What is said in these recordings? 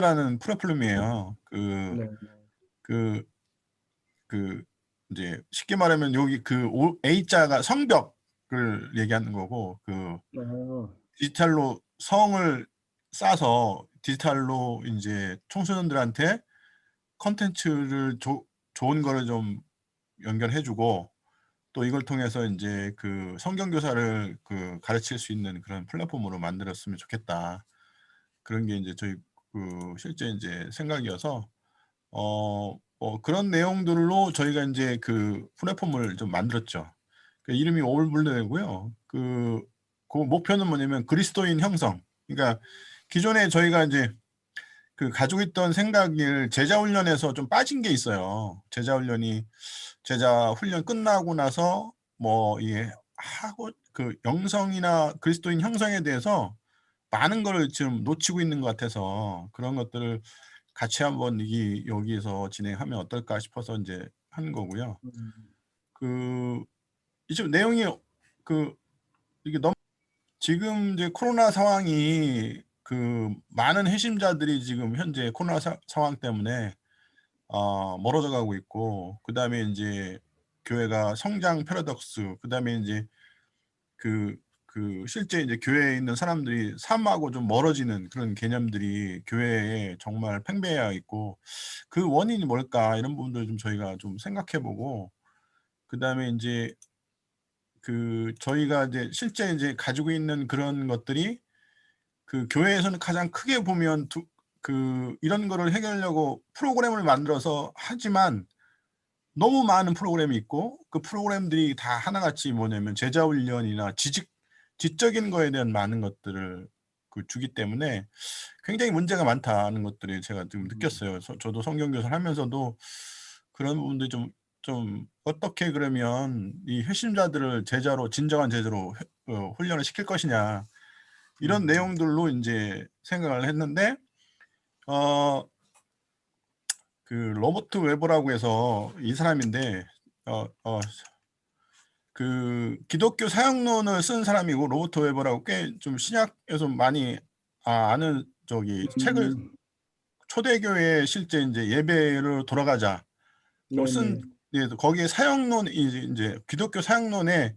제자라는 프로필름이에요. 네. 그 그 이제 쉽게 말하면 여기 그 오 A자가 성벽을 얘기하는 거고 아. 디지털로 성을 쌓아서 디지털로 인제 청소년들한테 콘텐츠를 좋은 거를 좀 연결해 주고 또 이걸 통해서 인제 그 성경 교사를 가르칠 수 있는 그런 플랫폼으로 만들었으면 좋겠다. 그런 게 인제 저희 실제 인제 생각이어서 그런 내용들로 저희가 인제 그 플랫폼을 좀 만들었죠. 그 이름이 올블레고요. 그 목표는 뭐냐면 그리스도인 형성. 그러니까 기존에 저희가 인제 가지고 있던 생각을 제자 훈련에서 좀 빠진 게 있어요. 제자 훈련 끝나고 나서 뭐 이게 하고 영성이나 그리스도인 형성에 대해서 많은 거를 지금 놓치고 있는 것 같아서 그런 것들을 같이 한번 여기에서 진행하면 어떨까 싶어서 인제 하는 거고요. 음. 그 지금 내용이 그 이게 너무 지금 이제 코로나 상황이 많은 회심자들이 지금 현재 코로나 상황 때문에 멀어져 가고 있고 그다음에 인제 교회가 성장 패러독스 그다음에 인제 실제 이제 교회에 있는 사람들이 삶하고 좀 멀어지는 그런 개념들이 교회에 정말 팽배해 있고 '그 원인이 뭘까?' 이런 부분들을 좀 저희가 좀 생각해 보고 그다음에 인제 저희가 이제 실제 인제 가지고 있는 그런 것들이 교회에서는 가장 크게 보면 이런 거를 해결하려고 프로그램을 만들어서 하지만 너무 많은 프로그램이 있고 그 프로그램들이 다 하나같이 뭐냐면 제자 훈련이나 지적인 거에 대한 많은 것들을 주기 때문에 굉장히 문제가 많다는 것들을 제가 좀 음. 느꼈어요. 저도 성경 교사를 하면서도 그런 부분들이 좀 어떻게 그러면 이 회심자들을 제자로 진정한 제자로 훈련을 시킬 것이냐 이런 음. 내용들로 인제 생각을 했는데 어 로버트 웨버라고 해서 이 사람인데 어 어 기독교 사역론을 쓴 사람이고 로버트 웨버라고 꽤 좀 신약에서 많이 아는 책을 음. 초대교회에 실제 인제 "예배로 돌아가자."고 쓴 네네. 예 거기에 사역론 인제 기독교 사역론에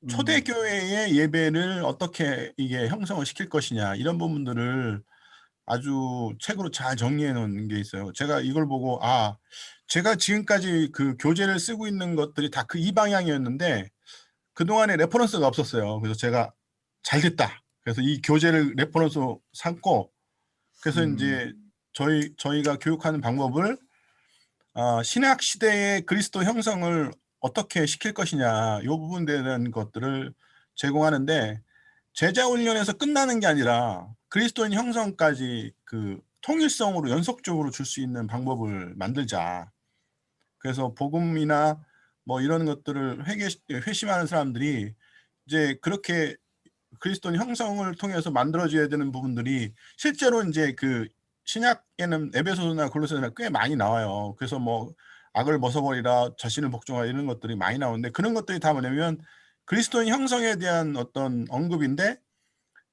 음. 초대교회의 예배를 어떻게 이게 형성을 시킬 것이냐 이런 부분들을 아주 책으로 잘 정리해 놓은 게 있어요. 제가 이걸 보고 제가 지금까지 교재를 쓰고 있는 것들이 다 이 방향이었는데 그동안에 레퍼런스가 없었어요. 그래서 제가 '잘 됐다.' 그래서 이 교재를 레퍼런스로 삼고 그래서 음. 인제 저희가 교육하는 방법을 신약 시대의 그리스도 형성을 어떻게 시킬 것이냐 요 부분에 대한 것들을 제공하는데 제자 훈련에서 끝나는 게 아니라 그리스도인 형성까지 통일성으로 연속적으로 줄 수 있는 방법을 만들자. 그래서 복음이나 뭐 이런 것들을 회심하는 사람들이 이제 그렇게 그리스도인 형성을 통해서 만들어져야 되는 부분들이 실제로 인제 신약에는 에베소서나 골로새서나 꽤 많이 나와요. 그래서 뭐 "악을 벗어버리라. 자신을 복종하라." 이런 것들이 많이 나오는데 그런 것들이 다 뭐냐면 그리스도인 형성에 대한 어떤 언급인데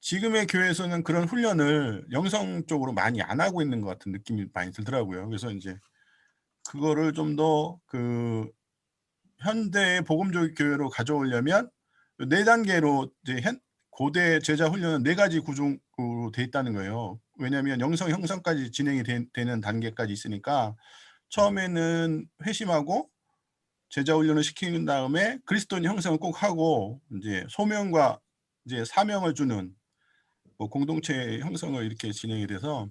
지금의 교회에서는 그런 훈련을 영성적으로 많이 안 하고 있는 것 같은 느낌이 많이 들더라고요. 그래서 인제 그거를 좀 더 현대의 복음적 교회로 가져오려면 4 단계로 이제 고대 제자 훈련은 4 가지 구조로 돼 있다는 거예요. 왜냐하면 영성 형성까지 진행이 되는 단계까지 있으니까 처음에는 회심하고 제자 훈련을 시킨 다음에 그리스도인 형성을 꼭 하고 인제 소명과 이제 사명을 주는 뭐 공동체 형성을 이렇게 진행이 돼서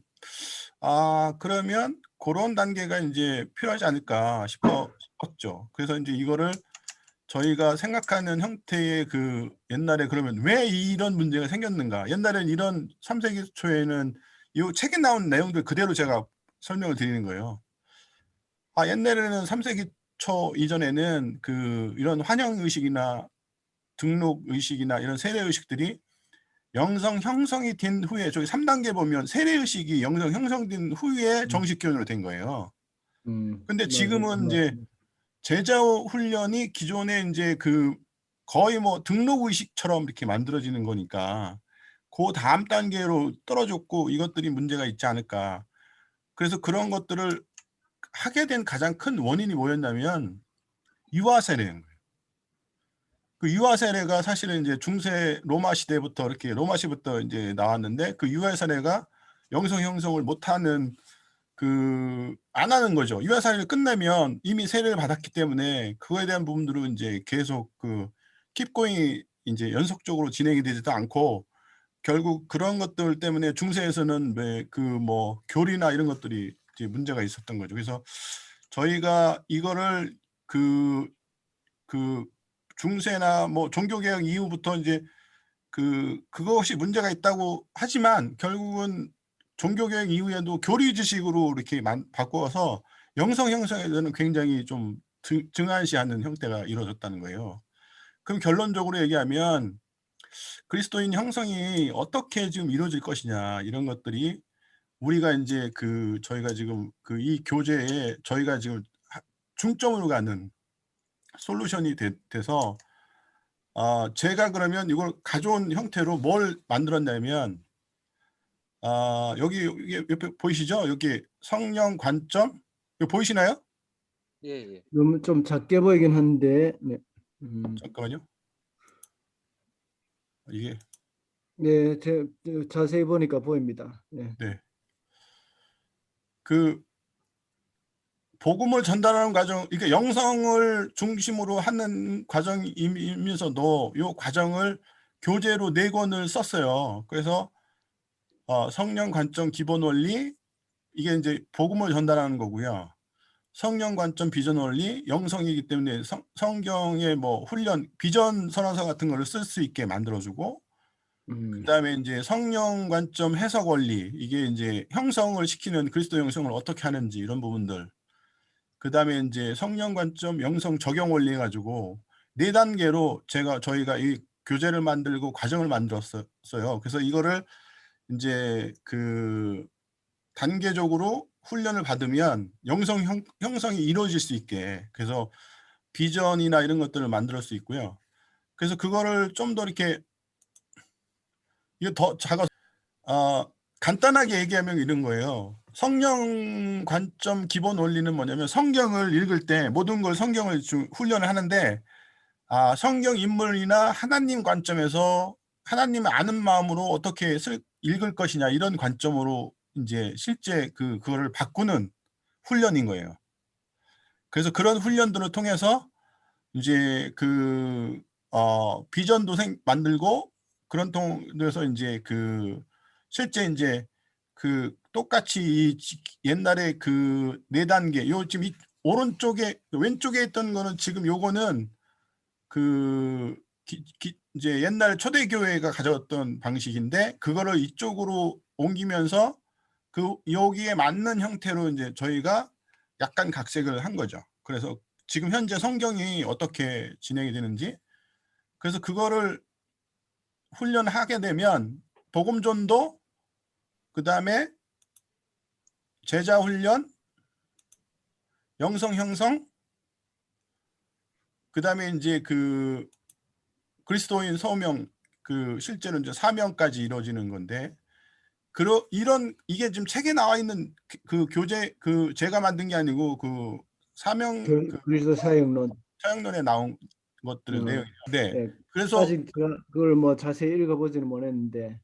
그러면 고런 단계가 인제 필요하지 않을까 싶었죠. 그래서 인제 이거를 저희가 생각하는 형태의 옛날에 그러면 '왜 이런 문제가 생겼는가?' 옛날에는 이런 3 세기 초에는 요 책에 나온 내용들 그대로 제가 설명을 드리는 거예요. 옛날에는 3 세기 초 이전에는 이런 환영 의식이나 등록 의식이나 이런 세례 의식들이 영성 형성이 된 후에 저기 3 단계 보면 세례 의식이 영성 형성된 후에 음. 정식 교훈으로 된 거예요. 근데 맞아요. 그 지금은 인제 말씀. 제자 훈련이 기존에 인제 거의 뭐 등록 의식처럼 이렇게 만들어지는 거니까 '고 다음 단계로 떨어졌고 이것들이 문제가 있지 않을까.' 그래서 그런 것들을 하게 된 가장 큰 원인이 뭐였냐면 유아 세례인 거예요. 그 유아 세례가 사실은 이제 중세 로마 시대부터 이렇게 로마 시부터 이제 나왔는데 그 유아 세례가 영성 형성을 못하는 안 하는 거죠. 유아 세례를 끝내면 이미 세례를 받았기 때문에 그거에 대한 부분들은 이제 계속 킵고잉이 이제 연속적으로 진행이 되지도 않고 결국 그런 것들 때문에 중세에서는 왜 뭐 교리나 이런 것들이 이제 문제가 있었던 거죠. 그래서 저희가 이거를 그 중세나 뭐 종교개혁 이후부터 이제 그것이 문제가 있다고 하지만 결국은 종교개혁 이후에도 교리 지식으로 이렇게 바꿔서 영성 형성에 대해서는 굉장히 좀 등한시하는 형태가 이루어졌다는 거예요. 그럼 결론적으로 얘기하면 그리스도인 형성이 어떻게 지금 이루어질 것이냐 이런 것들이 우리가 인제 저희가 지금 이 교제에 저희가 지금 중점으로 가는 솔루션이 돼서 제가 그러면 이걸 가져온 형태로 뭘 만들었냐면 여기 옆에 보이시죠? 여기 성령 관점 이거 보이시나요? 예예. 너무 좀 작게 보이긴 한데, 네. 잠깐만요. 이게 네, 자세히 보니까 보입니다. 네. 네. 복음을 전달하는 과정, 그러니까 영성을 중심으로 하는 과정이면서도 요 과정을 교재로 4권을 썼어요. 그래서 성령 관점 기본 원리 이게 이제 복음을 전달하는 거고요. 성령 관점 비전 원리 영성이기 때문에 성경의 뭐 훈련 비전 선언서 같은 거를 쓸 수 있게 만들어주고 그다음에 이제 성령 관점 해석 원리 이게 이제 형성을 시키는 그리스도 형성을 어떻게 하는지 이런 부분들 그다음에 이제 성령 관점 영성 적용 원리 해가지고 4단계로 저희가 이 교재를 만들고 과정을 만들었어요. 그래서 이거를 이제 단계적으로 훈련을 받으면 영성 형성이 이루어질 수 있게 그래서 비전이나 이런 것들을 만들 수 있고요. 그래서 그거를 좀 더 이렇게 이거 더 작아서 간단하게 얘기하면 이런 거예요. 성령 관점 기본 원리는 뭐냐면 성경을 읽을 때 모든 걸 성경을 훈련을 하는데 성경 인물이나 하나님 관점에서 하나님을 아는 마음으로 어떻게 읽을 것이냐 이런 관점으로 이제 실제 그거를 바꾸는 훈련인 거예요. 그래서 그런 훈련들을 통해서 이제 비전도 만들고 그런 통해서 이제 실제 이제 똑같이 옛날에 4단계 지금 오른쪽에 왼쪽에 있던 거는 지금 요거는 이제 옛날 초대교회가 가져왔던 방식인데 그거를 이쪽으로 옮기면서 여기에 맞는 형태로 이제 저희가 약간 각색을 한 거죠. 그래서 지금 현재 성경이 어떻게 진행이 되는지 그래서 그거를 훈련하게 되면 복음전도 그다음에 제자 훈련 영성 형성 그다음에 이제 그리스도인 소명 실제로 이제 사명까지 이루어지는 건데 이게 지금 책에 나와 있는 교재 제가 만든 게 아니고 사명 그리스도 사역론. 사역론에 나온 것들의 내용이죠. 네. 네. 그래서 아직 제가 그걸 뭐 자세히 읽어보지는 못했는데.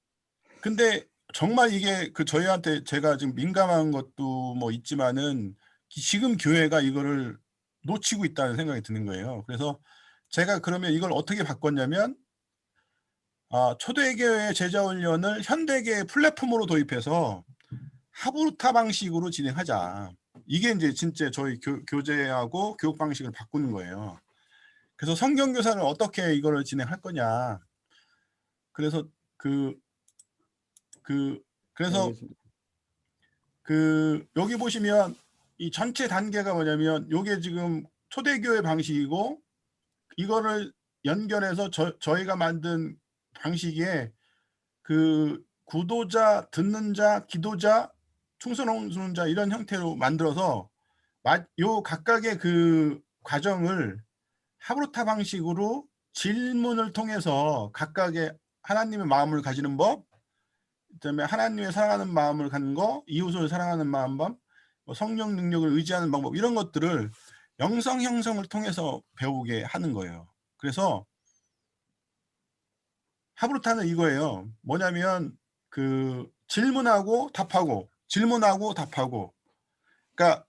근데 정말 이게 저희한테 제가 지금 민감한 것도 뭐 있지만은 지금 교회가 이거를 놓치고 있다는 생각이 드는 거예요. 그래서 제가 그러면 이걸 어떻게 바꿨냐면 초대교회 제자 훈련을 현대계 플랫폼으로 도입해서 하브루타 방식으로 진행하자. 이게 이제 진짜 저희 교재하고 교육 방식을 바꾸는 거예요. 그래서 성경 교사를 어떻게 이거를 진행할 거냐. 그래서 그래서 알겠습니다. 여기 보시면 이 전체 단계가 뭐냐면 요게 지금 초대교회 방식이고 이거를 연결해서 저희가 만든 방식에 구도자, 듣는 자, 기도자, 충성하는 자 이런 형태로 만들어서 요 각각의 과정을 하브루타 방식으로 질문을 통해서 각각의 하나님의 마음을 가지는 법, 그다음에 하나님의 사랑하는 마음을 갖는 거, 이웃을 사랑하는 마음, 뭐 성령 능력을 의지하는 방법 이런 것들을 영성 형성을 통해서 배우게 하는 거예요. 그래서 하브루타는 이거예요. 뭐냐면 그 질문하고 답하고 질문하고 답하고 그러니까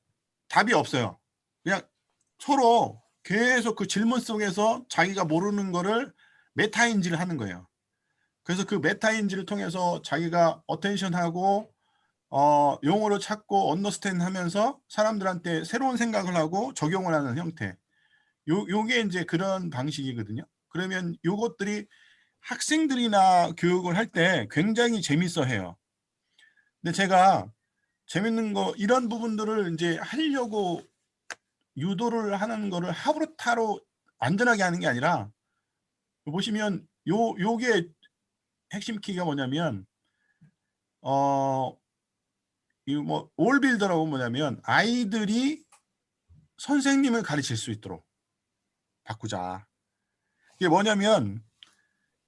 답이 없어요. 그냥 서로 계속 그 질문 속에서 자기가 모르는 거를 메타인지를 하는 거예요. 그래서 그 메타인지를 통해서 자기가 어텐션하고 용어를 찾고 언더스탠드 하면서 사람들한테 새로운 생각을 하고 적용을 하는 형태. 요게 인제 그런 방식이거든요. 그러면 요것들이 학생들이나 교육을 할 때 굉장히 재밌어 해요. 근데 제가 재밌는 거 이런 부분들을 인제 하려고 유도를 하는 거를 하브루타로 완전하게 하는 게 아니라 보시면 요게 핵심 키가 뭐냐면 이 뭐 올빌더라고 뭐냐면 아이들이 선생님을 가르칠 수 있도록 바꾸자. 이게 뭐냐면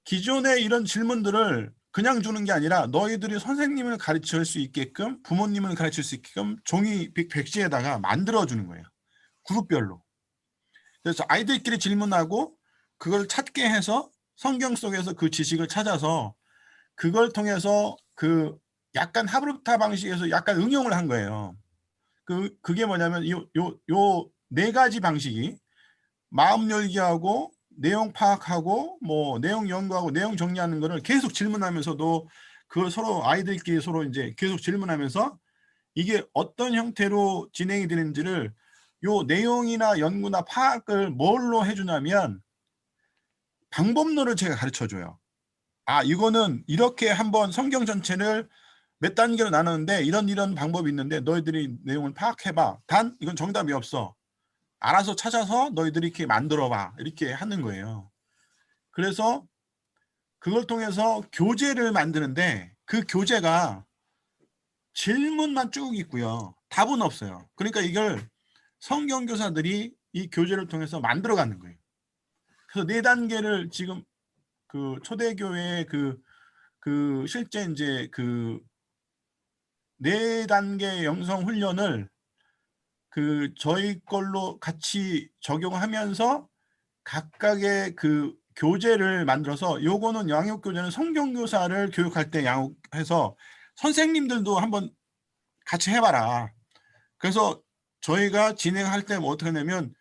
기존의 이런 질문들을 그냥 주는 게 아니라 너희들이 선생님을 가르칠 수 있게끔 부모님을 가르칠 수 있게끔 종이 백지에다가 만들어 주는 거예요. 그룹별로. 그래서 아이들끼리 질문하고 그걸 찾게 해서 성경 속에서 그 지식을 찾아서 그걸 통해서 그 약간 하브루타 방식에서 약간 응용을 한 거예요. 그게 뭐냐면 요 네 가지 방식이 마음 열기하고 내용 파악하고 뭐 내용 연구하고 내용 정리하는 거를 계속 질문하면서도 그걸 서로 아이들끼리 서로 인제 계속 질문하면서 이게 어떤 형태로 진행이 되는지를 요 내용이나 연구나 파악을 뭘로 해 주냐면 방법론을 제가 가르쳐 줘요. "아 이거는 이렇게 한번 성경 전체를 몇 단계로 나누는데 이런 방법이 있는데 너희들이 내용을 파악해 봐. 단 이건 정답이 없어. 알아서 찾아서 너희들이 이렇게 만들어 봐." 이렇게 하는 거예요. 그래서 그걸 통해서 교재를 만드는데 그 교재가 질문만 쭉 있고요. 답은 없어요. 그러니까 이걸 성경 교사들이 이 교재를 통해서 만들어 가는 거예요. 그래서 4 단계를 지금 그 초대교회의 실제 인제 그 4 단계 영성 훈련을 저희 걸로 같이 적용하면서 각각의 그 교재를 만들어서 요거는 양육 교재는 성경 교사를 교육할 때 양육해서 "선생님들도 한번 같이 해 봐라." 그래서 저희가 진행할 때 뭐 어떻게 하냐면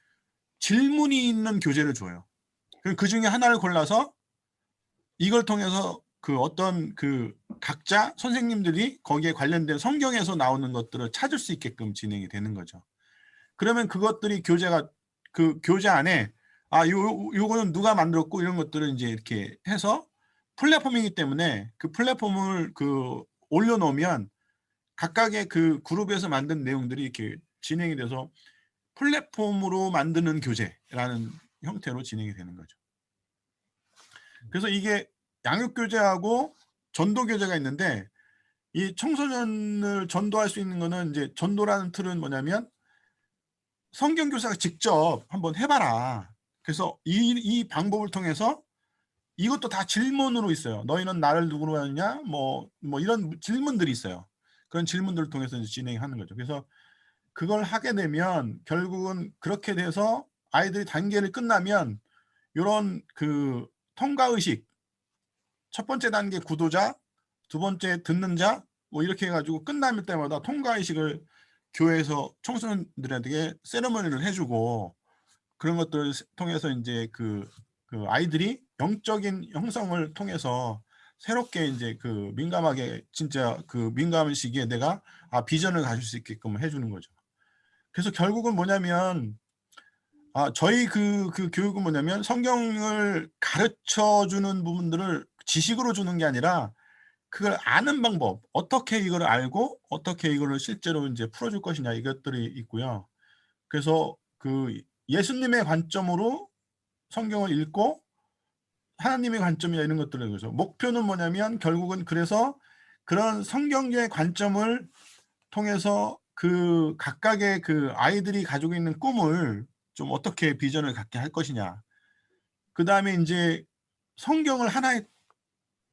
질문이 있는 교재를 줘요. 그럼 그중에 하나를 골라서 이걸 통해서 그 어떤 그 각자 선생님들이 거기에 관련된 성경에서 나오는 것들을 찾을 수 있게끔 진행이 되는 거죠. 그러면 그것들이 교재가 그 교재 안에 요거는 누가 만들었고 이런 것들을 인제 이렇게 해서 플랫폼이기 때문에 그 플랫폼을 올려 놓으면 각각의 그 그룹에서 만든 내용들이 이렇게 진행이 돼서 플랫폼으로 만드는 교재라는 형태로 진행이 되는 거죠. 그래서 이게 양육 교재하고 전도 교재가 있는데 이 청소년을 전도할 수 있는 거는 인제 전도라는 틀은 뭐냐면 성경 교사가 직접 "한번 해 봐라." 그래서 이 방법을 통해서 이것도 다 질문으로 있어요. "너희는 나를 누구로 아느냐?" 뭐 이런 질문들이 있어요. 그런 질문들을 통해서 이제 진행하는 거죠. 그래서 그걸 하게 되면 결국은 그렇게 돼서 아이들이 단계를 끝나면 요런 통과 의식 첫 번째 단계 구도자, 두 번째 듣는 자 뭐 이렇게 해 가지고 끝날 때마다 통과 의식을 교회에서 청소년들에게 세리머니를 해 주고 그런 것들을 통해서 인제 아이들이 영적인 형성을 통해서 새롭게 인제 민감하게 진짜 민감한 시기에 내가 비전을 가질 수 있게끔 해 주는 거죠. 그래서 결국은 뭐냐면 저희 교육은 뭐냐면 성경을 가르쳐 주는 부분들을 지식으로 주는 게 아니라 그걸 아는 방법, 어떻게 이거를 알고 어떻게 이거를 실제로 인제 풀어줄 것이냐 이것들이 있고요. 그래서 예수님의 관점으로 성경을 읽고 하나님의 관점이나 이런 것들을 그래서 목표는 뭐냐면 결국은 그래서 그런 성경적인 관점을 통해서 각각의 아이들이 가지고 있는 꿈을 좀 어떻게 비전을 갖게 할 것이냐. 그다음에 인제 성경을 하나의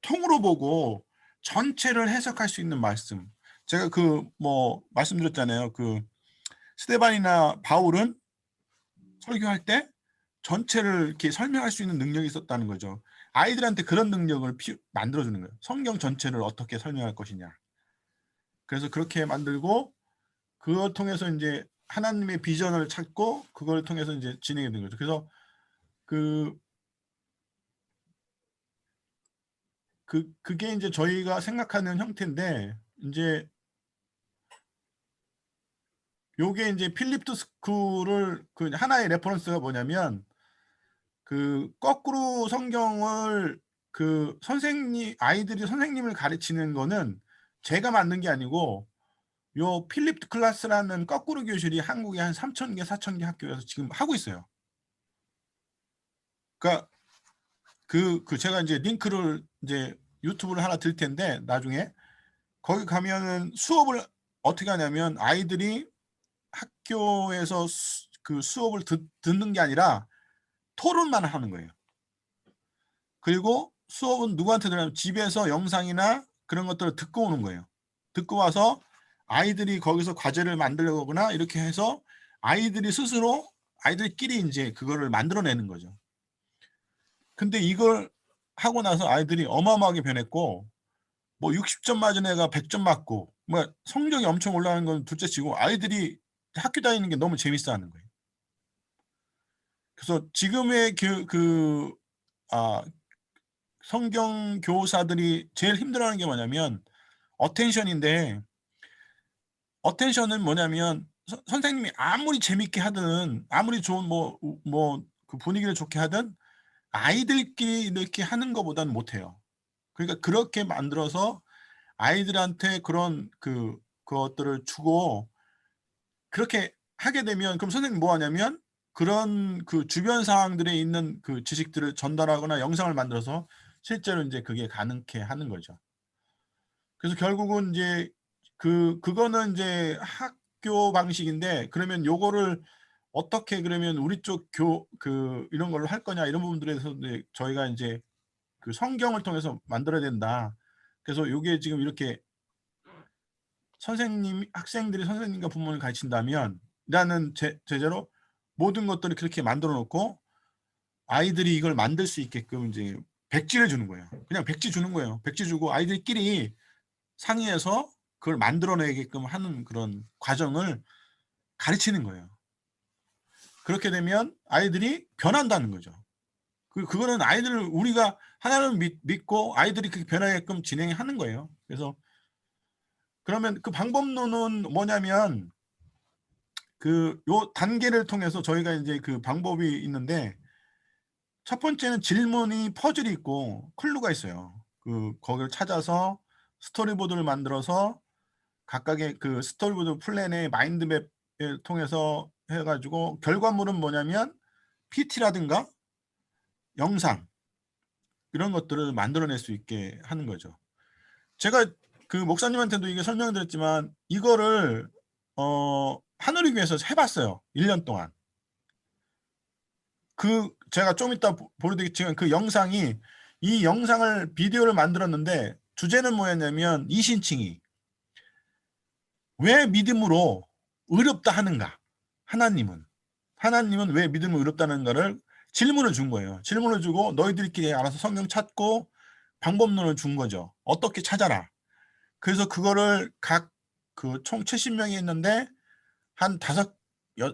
통으로 보고 전체를 해석할 수 있는 말씀. 제가 그 뭐 말씀드렸잖아요. 그 스데반이나 바울은 설교할 때 전체를 이렇게 설명할 수 있는 능력이 있었다는 거죠. 아이들한테 그런 능력을 만들어 주는 거예요. 성경 전체를 어떻게 설명할 것이냐. 그래서 그렇게 만들고 그걸 통해서 인제 하나님의 비전을 찾고 그걸 통해서 인제 진행이 된 거죠. 그래서 그 그게 인제 저희가 생각하는 형태인데 인제 요게 인제 필립 스쿨을 그 하나의 레퍼런스가 뭐냐면 그 거꾸로 성경을 그 아이들이 선생님을 가르치는 거는 제가 만든 게 아니고 요 필립 클래스라는 거꾸로 교실이 한국에 한 3,000 개, 4,000 개 학교에서 지금 하고 있어요. 그러니까 제가 인제 링크를 인제 유튜브를 하나 드릴 텐데 나중에 거기 가면은 수업을 어떻게 하냐면 아이들이 학교에서 그 수업을 듣는 게 아니라 토론만 하는 거예요. 그리고 수업은 누구한테 들으냐면 집에서 영상이나 그런 것들을 듣고 오는 거예요. 듣고 와서 아이들이 거기서 과제를 만들거나 이렇게 해서 아이들이 스스로 아이들끼리 인제 그거를 만들어내는 거죠. 근데 이걸 하고 나서 아이들이 어마어마하게 변했고 뭐 60점 맞은 애가 100점 맞고 뭐 성적이 엄청 올라가는 건 둘째치고 아이들이 학교 다니는 게 너무 재밌어하는 거예요. 그래서 지금의 아 성경 교사들이 제일 힘들어하는 게 뭐냐면 어텐션인데 어텐션은 뭐냐면 선생님이 아무리 재밌게 하든 아무리 좋은 그 분위기를 좋게 하든 아이들끼리 이렇게 하는 것보다는 못해요. 그러니까 그렇게 만들어서 아이들한테 그런 그것들을 주고 그렇게 하게 되면 그럼 선생님이 뭐 하냐면 그런 그 주변 상황들에 있는 그 지식들을 전달하거나 영상을 만들어서 실제로 인제 그게 가능케 하는 거죠. 그래서 결국은 인제 그거는 인제 학교 방식인데 그러면 요거를 어떻게 그러면 우리 쪽 이런 걸로 할 거냐 이런 부분들에 대해서 이제 저희가 인제 그 성경을 통해서 만들어야 된다. 그래서 요게 지금 이렇게 학생들이 선생님과 부모를 가르친다면 라는 제재로 모든 것들을 그렇게 만들어 놓고 아이들이 이걸 만들 수 있게끔 인제 백지를 주는 거예요. 그냥 백지 주는 거예요. 백지 주고 아이들끼리 상의해서 그걸 만들어 내게끔 하는 그런 과정을 가르치는 거예요. 그렇게 되면 아이들이 변한다는 거죠. 그거는 아이들을 우리가 하나님을 믿고 아이들이 그렇게 변하게끔 진행하는 거예요. 그래서 그러면 그 방법론은 뭐냐면 요 단계를 통해서 저희가 인제 그 방법이 있는데 첫 번째는 질문이 퍼즐이 있고 클루가 있어요. 거기를 찾아서 스토리보드를 만들어서 각각의 그 스토리보드 플랜의 마인드맵을 통해서 해 가지고 결과물은 뭐냐면 PT라든가 영상 이런 것들을 만들어낼 수 있게 하는 거죠. 제가 그 목사님한테도 이게 설명을 드렸지만 이거를 하늘을 위해서 해 봤어요, 1년 동안. 제가 좀 이따 보여드리겠지만 이 영상을 비디오를 만들었는데 주제는 뭐였냐면 이신칭이 "왜 믿음으로 의롭다 하는가? 하나님은. 하나님은 왜 믿음으로 의롭다는가를 질문을 준 거예요. 질문을 주고 너희들끼리 알아서 성경 찾고 방법론을 준 거죠. "어떻게 찾아라." 그래서 그거를 총 70 명이 했는데 한 5 여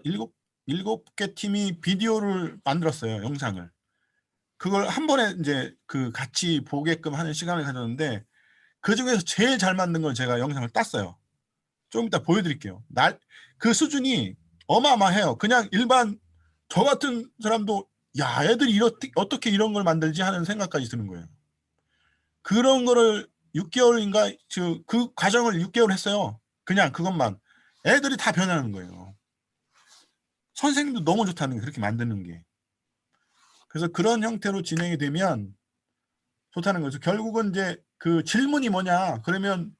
7개 팀이 비디오를 만들었어요, 영상을. 그걸 한 번에 인제 같이 보게끔 하는 시간을 가졌는데 그중에서 제일 잘 만든 걸 제가 영상을 땄어요. 좀 이따 보여 드릴게요. 그 수준이 어마어마해요. 그냥 일반 저 같은 사람도 '야 애들이 어떻게 이런 걸 만들지?' 하는 생각까지 드는 거예요. 그런 거를 6 개월인가 그 과정을 6 개월 했어요. 그냥 그것만. 애들이 다 변하는 거예요. 선생님도 너무 좋다는 거예요, 그렇게 만드는 게. 그래서 그런 형태로 진행이 되면 좋다는 거죠. 결국은 인제 그 질문이 뭐냐 그러면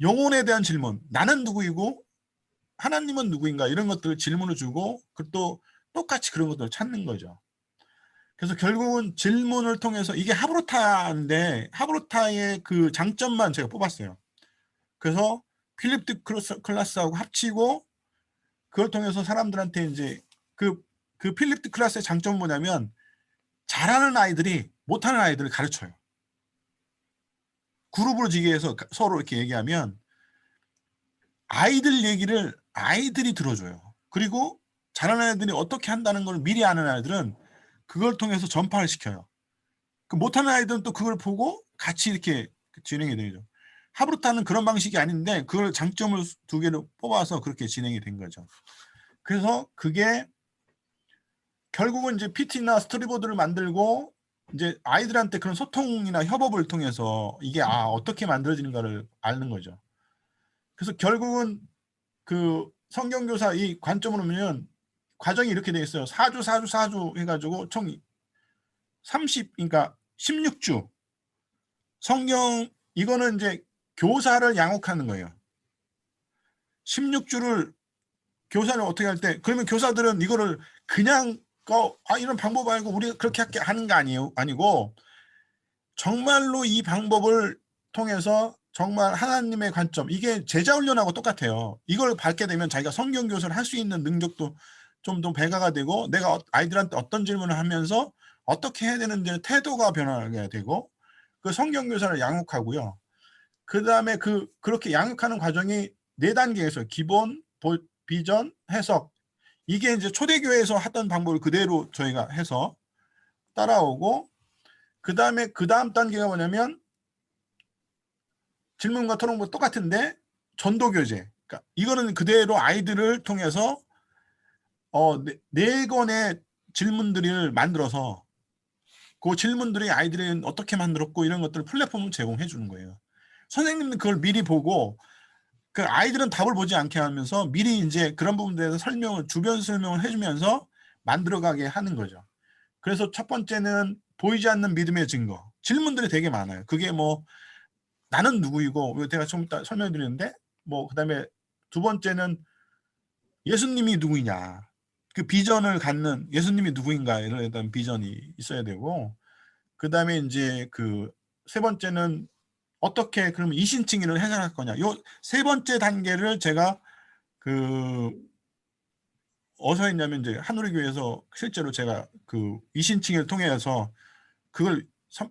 영혼에 대한 질문. '나는 누구이고 하나님은 누구인가?' 이런 것들을 질문을 주고 또 똑같이 그런 것들을 찾는 거죠. 그래서 결국은 질문을 통해서 이게 하브루타인데 하브루타의 그 장점만 제가 뽑았어요. 그래서 필립 클라스하고 합치고 그걸 통해서 사람들한테 이제 그 필립 클라스의 장점은 뭐냐면 잘하는 아이들이 못하는 아이들을 가르쳐요. 그룹으로 지게 해서 서로 이렇게 얘기하면 아이들 얘기를 아이들이 들어줘요. 그리고 잘하는 아이들이 어떻게 한다는 걸 미리 아는 아이들은 그걸 통해서 전파를 시켜요. 그 못하는 아이들은 또 그걸 보고 같이 이렇게 진행이 되죠. 하브루타는 그런 방식이 아닌데 그걸 장점을 두 개를 뽑아서 그렇게 진행이 된 거죠. 그래서 그게 결국은 이제 PT나 스토리보드를 만들고 이제 아이들한테 그런 소통이나 협업을 통해서 이게 어떻게 만들어지는가를 아는 거죠. 그래서 결국은 그 성경교사 이 관점으로 보면 과정이 이렇게 돼 있어요. 4주 해가지고 총 16주 성경 이거는 이제 교사를 양육하는 거예요. 16주를 교사를 어떻게 할 때 그러면 교사들은 이거를 그냥 이런 방법 알고 우리 그렇게 하는 거 아니고 정말로 이 방법을 통해서 정말 하나님의 관점 이게 제자 훈련하고 똑같아요. 이걸 받게 되면 자기가 성경 교사를 할 수 있는 능력도 좀 더 배가가 되고 내가 아이들한테 어떤 질문을 하면서 어떻게 해야 되는지 태도가 변하게 되고 그 성경 교사를 양육하고요. 그다음에 그렇게 양육하는 과정이 4단계에서 기본, 비전, 해석 이게 이제 초대교회에서 하던 방법을 그대로 저희가 해서 따라오고 그다음에 그다음 단계가 뭐냐면 질문과 토론과 똑같은데 전도교재. 그러니까 이거는 그대로 아이들을 통해서 4권의 질문들을 만들어서 그 질문들이 아이들은 어떻게 만들었고 이런 것들을 플랫폼을 제공해 주는 거예요. 선생님은 그걸 미리 보고 그 아이들은 답을 보지 않게 하면서 미리 이제 그런 부분에 대해서 주변 설명을 해주면서 만들어가게 하는 거죠. 그래서 첫 번째는 보이지 않는 믿음의 증거. 질문들이 되게 많아요. 그게 뭐 나는 누구이고 제가 좀 이따 설명드리는데 그다음에 두 번째는 예수님이 누구냐. 그 비전을 갖는 예수님이 누구인가에 대한 비전이 있어야 되고 그다음에 이제 세 번째는 어떻게 그러면 이신칭의를 해석할 거냐. 요 세 번째 단계를 제가 어디서 했냐면 이제 한우리교회에서 실제로 제가 이신칭의를 통해서 그걸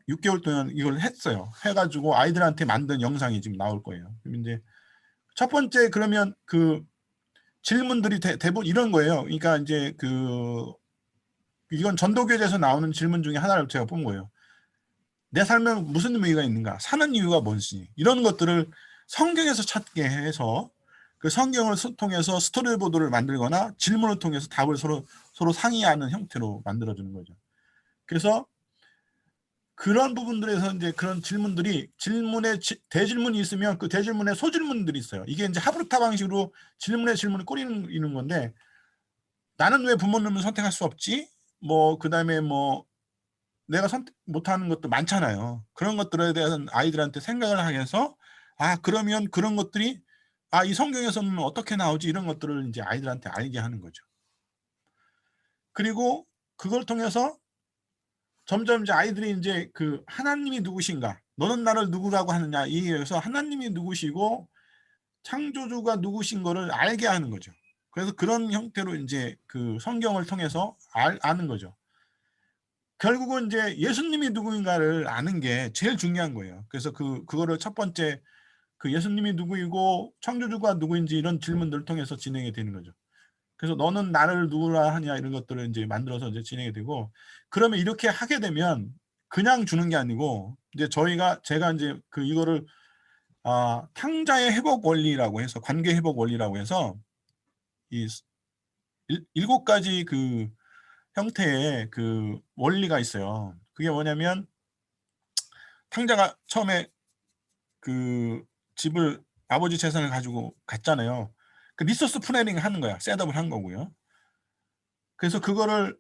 6개월 동안 이걸 했어요. 해가지고 아이들한테 만든 영상이 지금 나올 거예요. 그럼 이제 첫 번째 그러면 질문들이 대부분 이런 거예요. 그러니까 이제 이건 전도교재에서 나오는 질문 중에 하나를 제가 본 거예요. 내 삶에 무슨 의미가 있는가? 사는 이유가 뭔지 이런 것들을 성경에서 찾게 해서 그 성경을 통해서 스토리보드를 만들거나 질문을 통해서 답을 서로 상의하는 형태로 만들어주는 거죠. 그래서 그런 부분들에서 이제 그런 질문에 대질문이 있으면 그 대질문에 소질문들이 있어요. 이게 이제 하브루타 방식으로 질문에 질문을 꼬리는 건데 나는 왜 부모님을 선택할 수 없지? 그다음에 내가 선택 못하는 것도 많잖아요. 그런 것들에 대한 아이들한테 생각을 하게 해서 그러면 그런 것들이 이 성경에서는 어떻게 나오지 이런 것들을 이제 아이들한테 알게 하는 거죠. 그리고 그걸 통해서 점점 이제 아이들이 이제 하나님이 누구신가? 너는 나를 누구라고 하느냐? 이에서 하나님이 누구시고 창조주가 누구신 거를 알게 하는 거죠. 그래서 그런 형태로 이제 성경을 통해서 아는 거죠. 결국은 이제 예수님이 누구인가를 아는 게 제일 중요한 거예요. 그래서 그거를 첫 번째 예수님이 누구이고 창조주가 누구인지 이런 질문들을 통해서 진행이 되는 거죠. 그래서 너는 나를 누구라 하냐 이런 것들을 이제 만들어서 이제 진행이 되고 그러면 이렇게 하게 되면 그냥 주는 게 아니고 이제 제가 이제 이거를 탕자의 회복 원리라고 해서 관계 회복 원리라고 해서 이 7가지 형태의 원리가 있어요. 그게 뭐냐면 탕자가 처음에 집을 아버지 재산을 가지고 갔잖아요. 리소스 플래닝 하는 거야. 셋업을 한 거고요. 그래서 그거를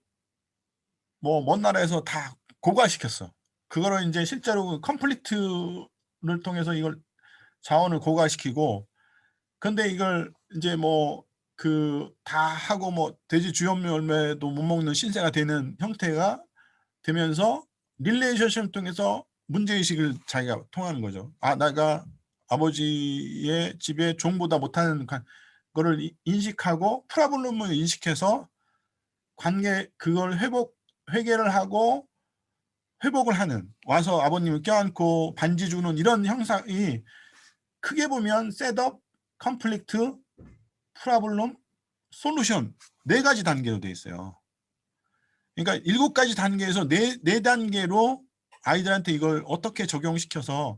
먼 나라에서 다 고가시켰어. 그거를 이제 실제로 컴플리트를 통해서 이걸 자원을 고가시키고 근데 이걸 이제 다 하고 돼지 주염 열매도 못 먹는 신세가 되는 형태가 되면서 릴레이션십을 통해서 문제의식을 자기가 통하는 거죠. 내가 아버지의 집에 종보다 못하는 거를 인식하고 프라블럼을 인식해서 관계 그걸 회개를 하고 회복을 하는, 와서 아버님을 껴안고 반지 주는 이런 형상이 크게 보면 셋업, 컨플릭트, 프라블럼, 솔루션 4가지 단계로 돼 있어요. 그러니까 7가지 단계에서 4단계로 아이들한테 이걸 어떻게 적용시켜서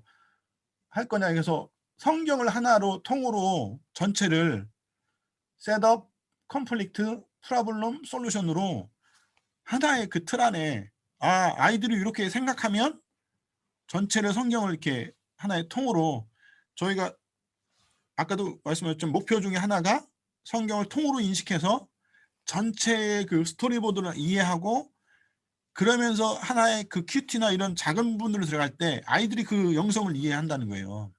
할 거냐 해서 성경을 하나로 통으로 전체를 셋업, 컨플릭트, 프라블럼, 솔루션으로 하나의 그 틀 안에 아이들이 이렇게 생각하면 전체를 성경을 이렇게 하나의 통으로, 저희가 아까도 말씀드렸지만 목표 중에 하나가 성경을 통으로 인식해서 전체의 그 스토리보드를 이해하고, 그러면서 하나의 그 큐티나 이런 작은 부분으로 들어갈 때 아이들이 그 영성을 이해한다는 거예요.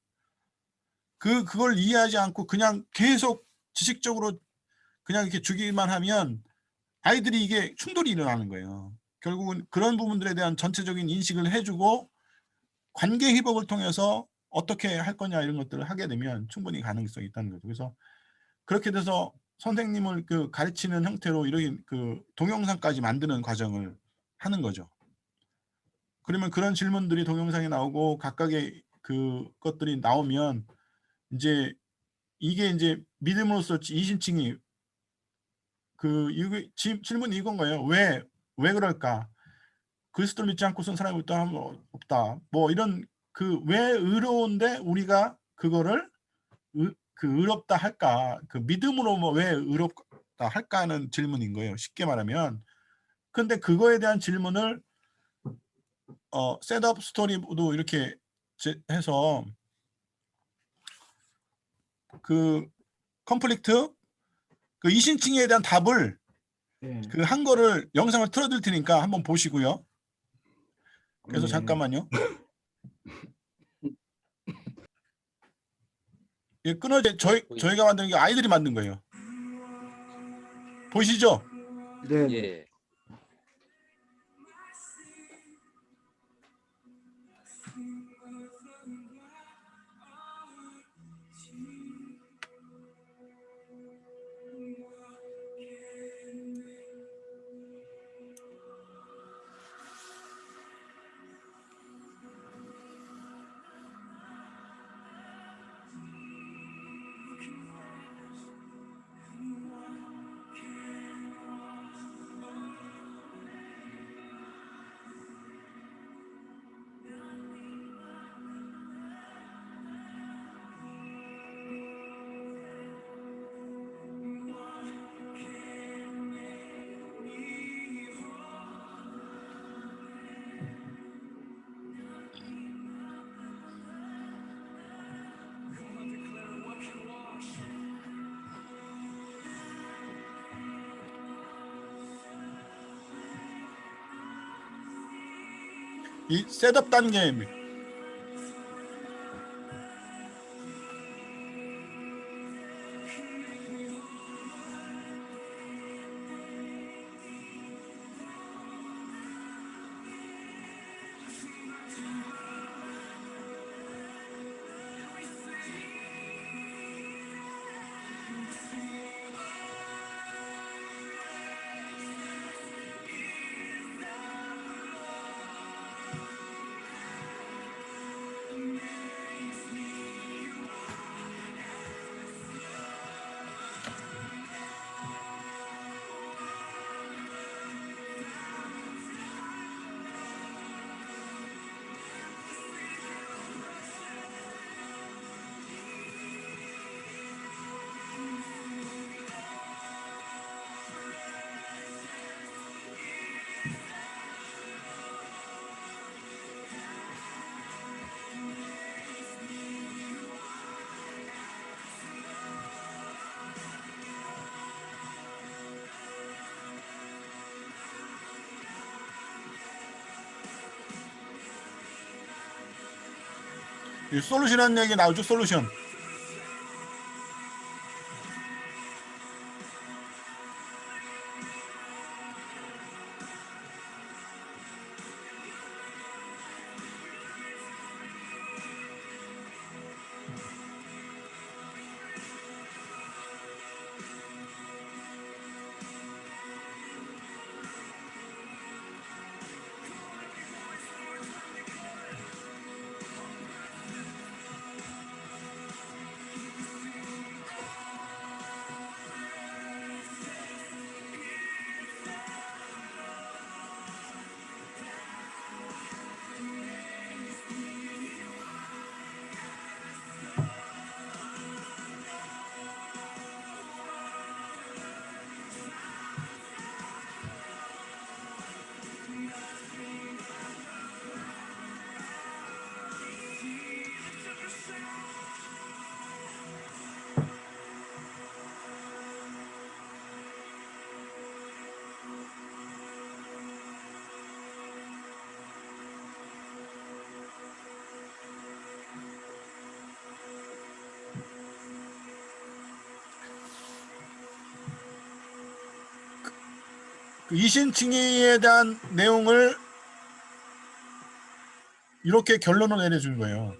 그걸 이해하지 않고 그냥 계속 지식적으로 그냥 이렇게 주기만 하면 아이들이 이게 충돌이 일어나는 거예요. 결국은 그런 부분들에 대한 전체적인 인식을 해주고 관계 회복을 통해서 어떻게 할 거냐 이런 것들을 하게 되면 충분히 가능성이 있다는 거죠. 그래서 그렇게 돼서 선생님을 그 가르치는 형태로 이런 그 동영상까지 만드는 과정을 하는 거죠. 그러면 그런 질문들이 동영상에 나오고 각각의 그 것들이 나오면 이제 이게 이제 믿음으로써 이신칭이 이게 질문이 이건 거예요. 왜 그럴까? 그리스도를 믿지 않고선 사람이 없다. 뭐 이런 왜 의로운데 우리가 그거를 의롭다 할까? 그 믿음으로 뭐 왜 의롭다 할까 하는 질문인 거예요. 쉽게 말하면. 근데 그거에 대한 질문을 셋업 스토리도 이렇게 해서 그 컨플릭트 그 이신칭에 대한 답을 예. 그 한 거를 영상을 틀어드릴 테니까 한번 보시고요. 그래서 예. 잠깐만요. 예, 끊어져. 저희가 만든 게 아이들이 만든 거예요. 보시죠. 네. 네. 예. 이 셋업 단계입니다. 이 솔루션이라는 얘기 나오죠. 솔루션. 그 이신칭의에 대한 내용을 이렇게 결론을 내려준 거예요.